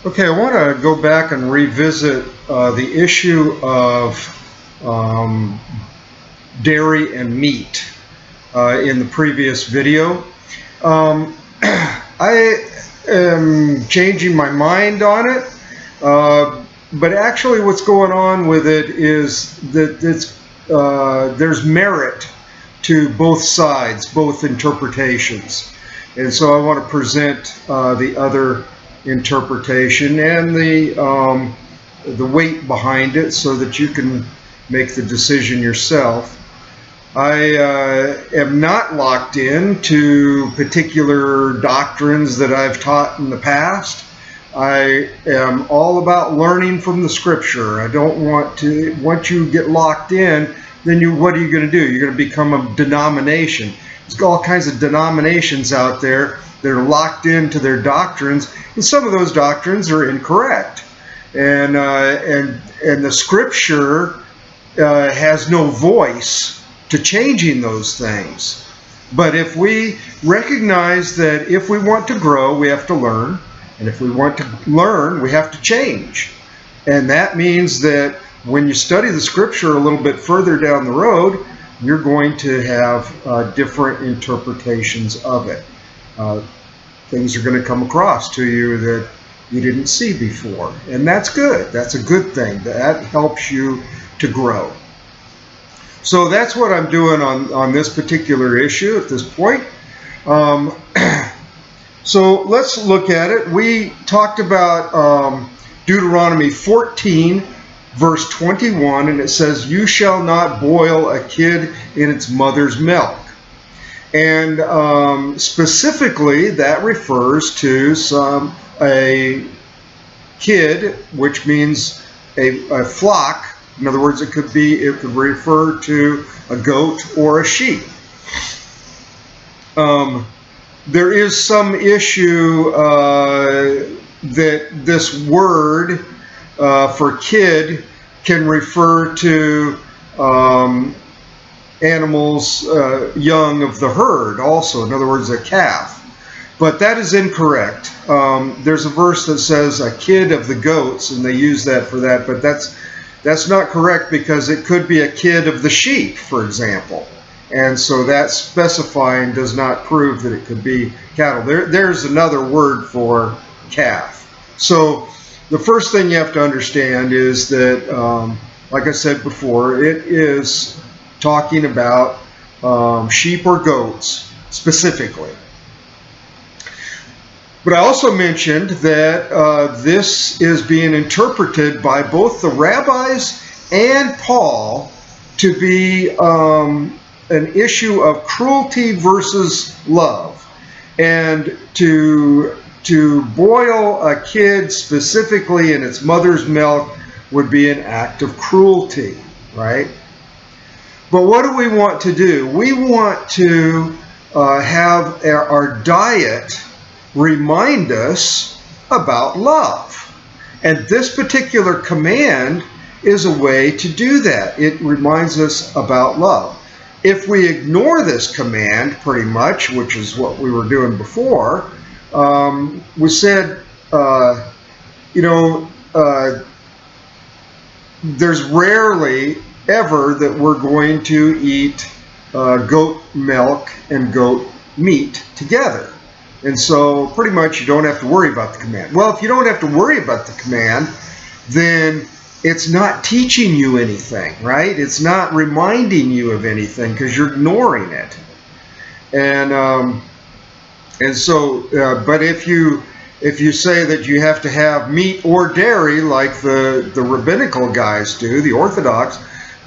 Okay, I want to go back and revisit the issue of um, dairy and meat in the previous video. Um, I am changing my mind on it, but actually what's going on with it is that there's merit to both sides, both interpretations. And so I want to present the other interpretation and the weight behind it so that you can make the decision yourself. I am not locked in to particular doctrines that I've taught in the past. I am all about learning from the scripture. I don't want to, once you get locked in, then what are you going to do? You're going to become a denomination. There's all kinds of denominations out there that are locked into their doctrines, and some of those doctrines are incorrect. And the scripture has no voice to changing those things. But if we recognize that if we want to grow, we have to learn, and if we want to learn, we have to change. And that means that when you study the scripture a little bit further down the road, you're going to have different interpretations of it. Things are going to come across to you that you didn't see before. And that's good. That's a good thing. That helps you to grow. So that's what I'm doing on this particular issue at this point. So let's look at it. We talked about Deuteronomy 14, verse 21, and it says, "You shall not boil a kid in its mother's milk." And specifically, that refers to a kid, which means a flock. In other words, it could refer to a goat or a sheep. There is some issue that this word for kid can refer to animals young of the herd also. In other words, a calf. But that is incorrect. There's a verse that says a kid of the goats, and they use that for that, but that's not correct, because it could be a kid of the sheep, for example. And so that specifying does not prove that it could be cattle. There's another word for calf. So the first thing you have to understand is that, like I said before, it is talking about sheep or goats specifically. But I also mentioned that this is being interpreted by both the rabbis and Paul to be an issue of cruelty versus love. And to boil a kid specifically in its mother's milk would be an act of cruelty, right? But what do we want to do? We want to have our diet remind us about love. And this particular command is a way to do that. It reminds us about love. If we ignore this command, pretty much, which is what we were doing before, we said, there's rarely ever that we're going to eat goat milk and goat meat together. And so pretty much you don't have to worry about the command. Well, if you don't have to worry about the command, then it's not teaching you anything, right? It's not reminding you of anything because you're ignoring it. And so, but if you say that you have to have meat or dairy, like the rabbinical guys do, the Orthodox,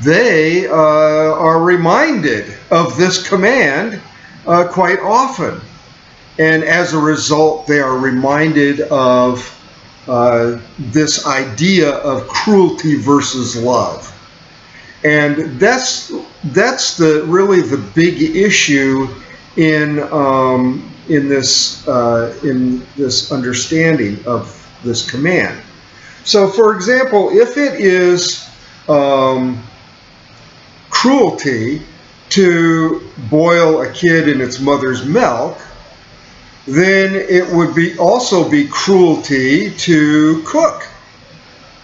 they are reminded of this command quite often. And as a result, they are reminded of this idea of cruelty versus love. And that's really the big issue in this understanding of this command. So, for example, if it is cruelty to boil a kid in its mother's milk, then it would also be cruelty to cook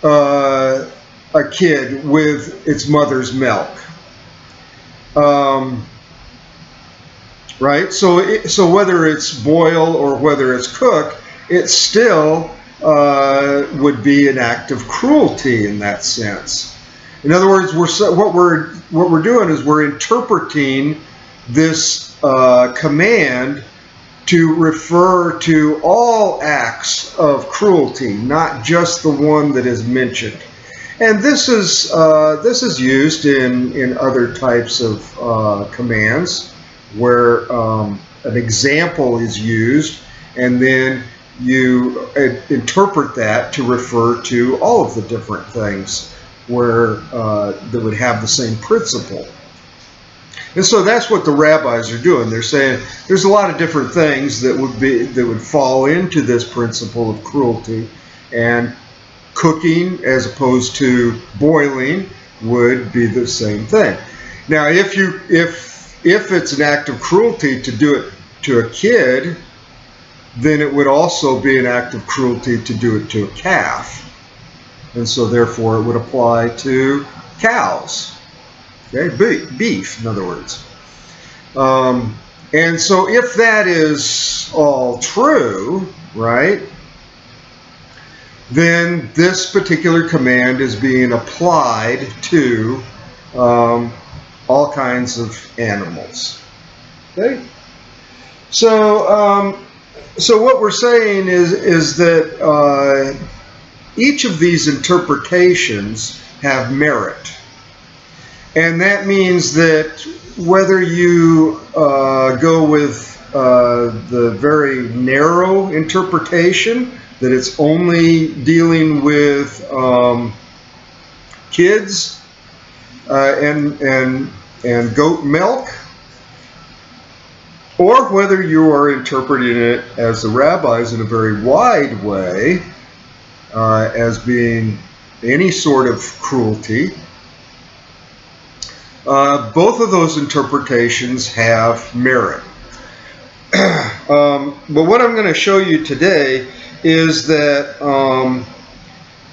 a kid with its mother's milk. Right? So whether it's boil or whether it's cook, it still would be an act of cruelty in that sense. In other words, what we're doing is we're interpreting this command to refer to all acts of cruelty, not just the one that is mentioned. And this is used in other types of commands where an example is used, and then you interpret that to refer to all of the different things where that would have the same principle. And so that's what the rabbis are doing. They're saying there's a lot of different things that would fall into this principle of cruelty, and cooking as opposed to boiling would be the same thing. Now, if it's an act of cruelty to do it to a kid, then it would also be an act of cruelty to do it to a calf. And so therefore it would apply to cows. Okay, beef, in other words. And so if that is all true, right, then this particular command is being applied to all kinds of animals. Okay? So what we're saying is that each of these interpretations have merit. And that means that whether you go with the very narrow interpretation, that it's only dealing with kids and goat milk, or whether you are interpreting it as the rabbis in a very wide way, as being any sort of cruelty, both of those interpretations have merit. But what I'm going to show you today is that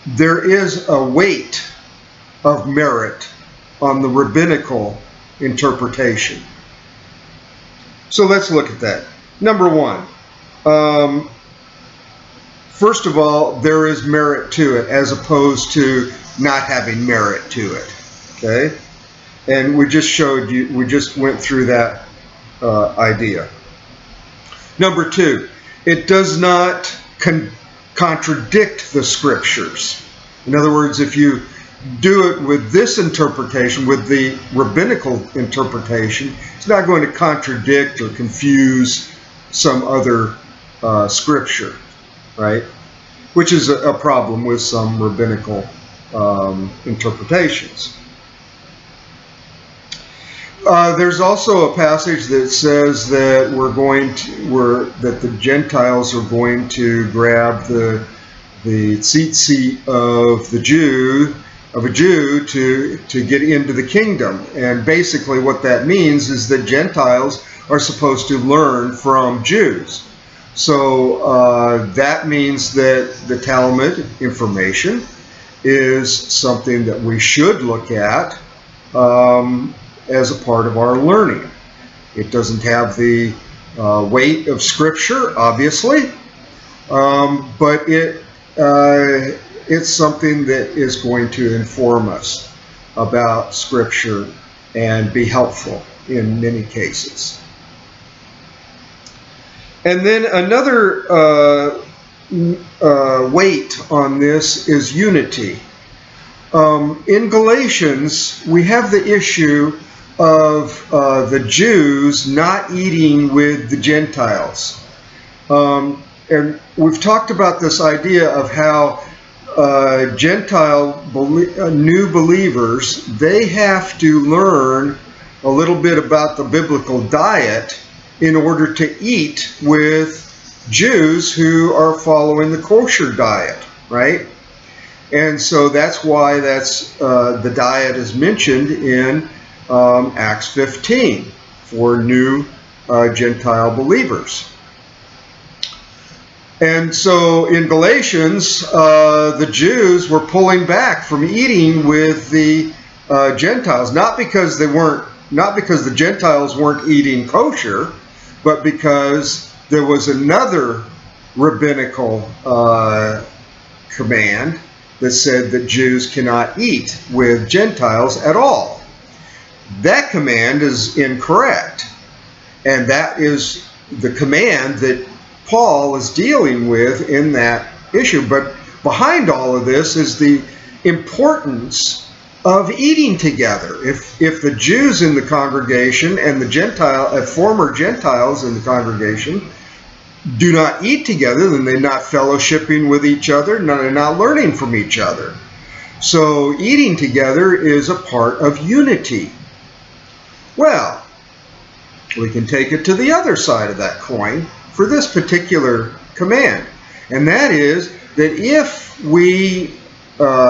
there is a weight of merit on the rabbinical interpretation. So let's look at that. Number one, first of all, there is merit to it as opposed to not having merit to it. Okay? And we just went through that idea. Number two, it does not contradict the scriptures. In other words, if you do it with this interpretation, with the rabbinical interpretation, it's not going to contradict or confuse some other scripture, right? Which is a problem with some rabbinical interpretations. There's also a passage that says that that the Gentiles are going to grab the tzitzit of a Jew to get into the kingdom. And basically what that means is that Gentiles are supposed to learn from Jews. So that means that the Talmud information is something that we should look at as a part of our learning. It doesn't have the weight of Scripture, obviously, but it's something that is going to inform us about Scripture and be helpful in many cases. And then another weight on this is unity. In Galatians, we have the issue of the Jews not eating with the Gentiles. And we've talked about this idea of how new believers, they have to learn a little bit about the biblical diet in order to eat with Jews who are following the kosher diet, right? And so that's why the diet is mentioned in Acts 15 for new Gentile believers. And so in Galatians, the Jews were pulling back from eating with the Gentiles, not because the Gentiles weren't eating kosher, but because there was another rabbinical command that said that Jews cannot eat with Gentiles at all. That command is incorrect, and that is the command that Paul is dealing with in that issue. But behind all of this is the importance of eating together. If the Jews in the congregation and the former Gentiles in the congregation do not eat together, then they're not fellowshipping with each other, they're not learning from each other. So eating together is a part of unity. Well, we can take it to the other side of that coin for this particular command, and that is that if we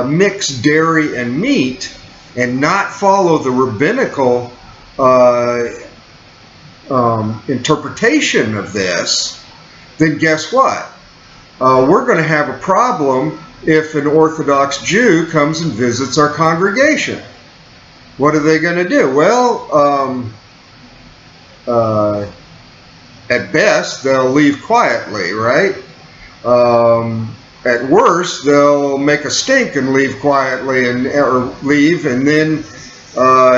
mix dairy and meat and not follow the rabbinical interpretation of this, then guess what? We're going to have a problem if an Orthodox Jew comes and visits our congregation. What are they going to do? Well, at best, they'll leave quietly, right? At worst, they'll make a stink and leave quietly, or leave and then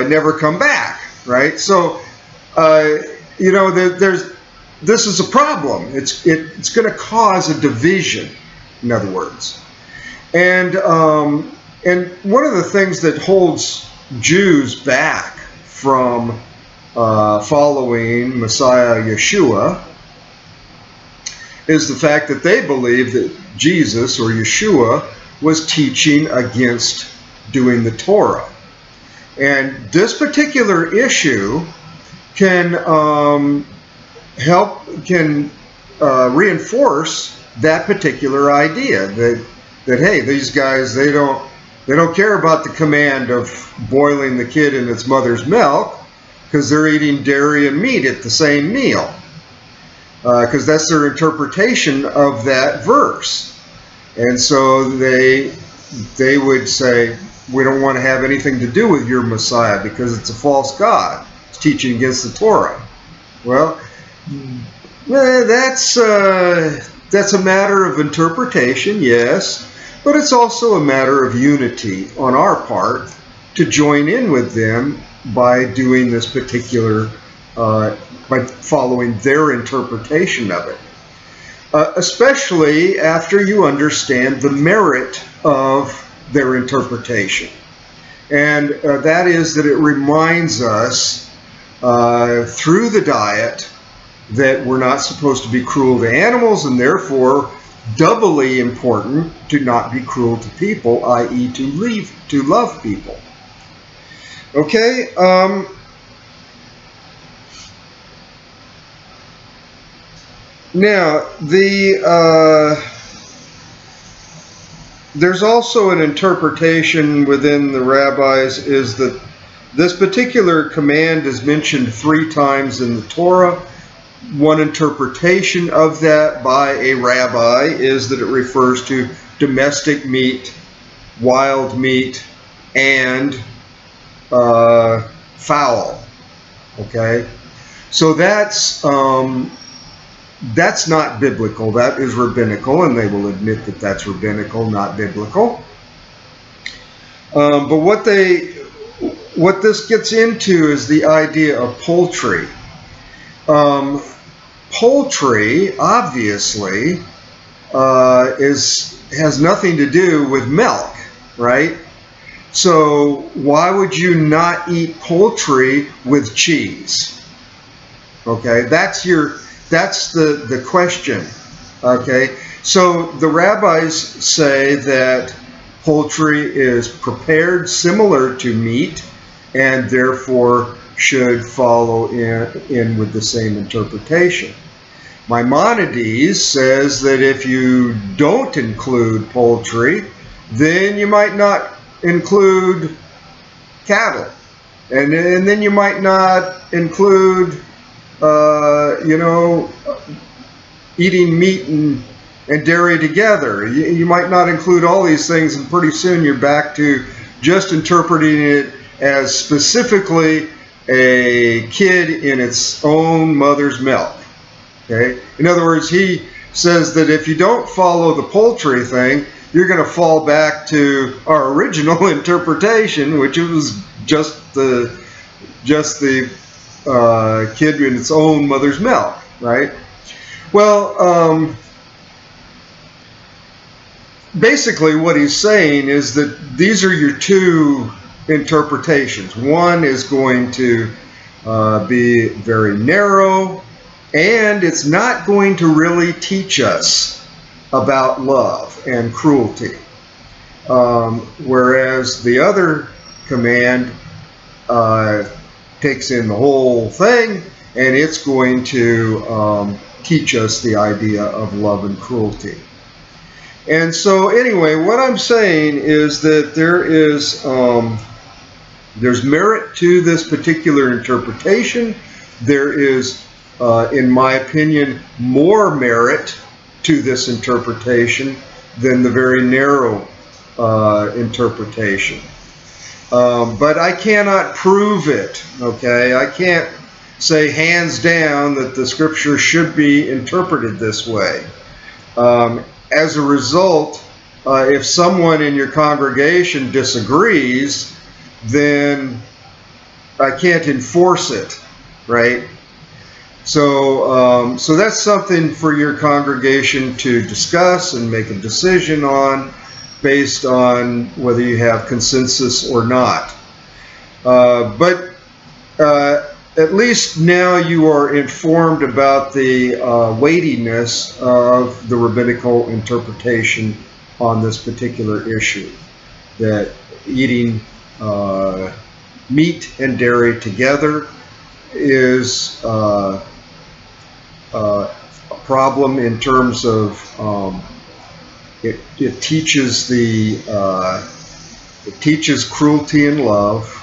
never come back, right? So, this is a problem. It's going to cause a division, in other words. And one of the things that holds Jews back from following Messiah Yeshua is the fact that they believe that Jesus, or Yeshua, was teaching against doing the Torah. And this particular issue can reinforce that particular idea that hey, these guys, they don't care about the command of boiling the kid in its mother's milk, because they're eating dairy and meat at the same meal, because that's their interpretation of that verse. And so they would say, we don't want to have anything to do with your Messiah because it's a false god. It's teaching against the Torah. Well, that's a matter of interpretation, yes, but it's also a matter of unity on our part to join in with them by doing this particular, by following their interpretation of it. Especially after you understand the merit of their interpretation. And that is that it reminds us through the diet that we're not supposed to be cruel to animals, and therefore doubly important to not be cruel to people, i.e. to love people. Okay, now there's also an interpretation within the rabbis is that this particular command is mentioned 3 times in the Torah. One interpretation of that by a rabbi is that it refers to domestic meat, wild meat, and fowl. Okay, so that's not biblical. That is rabbinical, and they will admit that that's rabbinical, not biblical. But what this gets into is the idea of poultry. Poultry, obviously, has nothing to do with milk, right? So why would you not eat poultry with cheese? Okay, that's the question. Okay, so the rabbis say that poultry is prepared similar to meat, and therefore should follow in with the same interpretation. Maimonides says that if you don't include poultry, then you might not include cattle, and then you might not include eating meat and dairy together. You might not include all these things, and pretty soon you're back to just interpreting it as specifically a kid in its own mother's milk. Okay? In other words, he says that if you don't follow the poultry thing, you're going to fall back to our original interpretation, which was just the kid in its own mother's milk, right? Well, basically what he's saying is that these are your two interpretations. One is going to be very narrow, and it's not going to really teach us about love and cruelty. Whereas the other command takes in the whole thing, and it's going to teach us the idea of love and cruelty. And so anyway, what I'm saying is that there's merit to this particular interpretation. There is, in my opinion, more merit to this interpretation than the very narrow interpretation. But I cannot prove it, okay? I can't say hands down that the scripture should be interpreted this way. As a result, if someone in your congregation disagrees, then I can't enforce it, right? So, so that's something for your congregation to discuss and make a decision on based on whether you have consensus or not. But at least now you are informed about the weightiness of the rabbinical interpretation on this particular issue, that eating meat and dairy together is a problem in terms of it teaches cruelty and love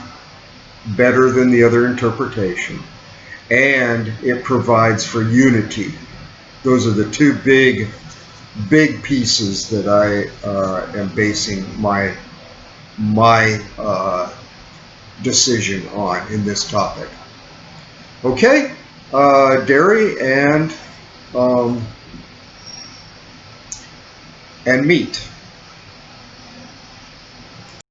better than the other interpretation, and it provides for unity. Those are the two big pieces that I am basing my decision on in this topic. Okay, dairy and meat.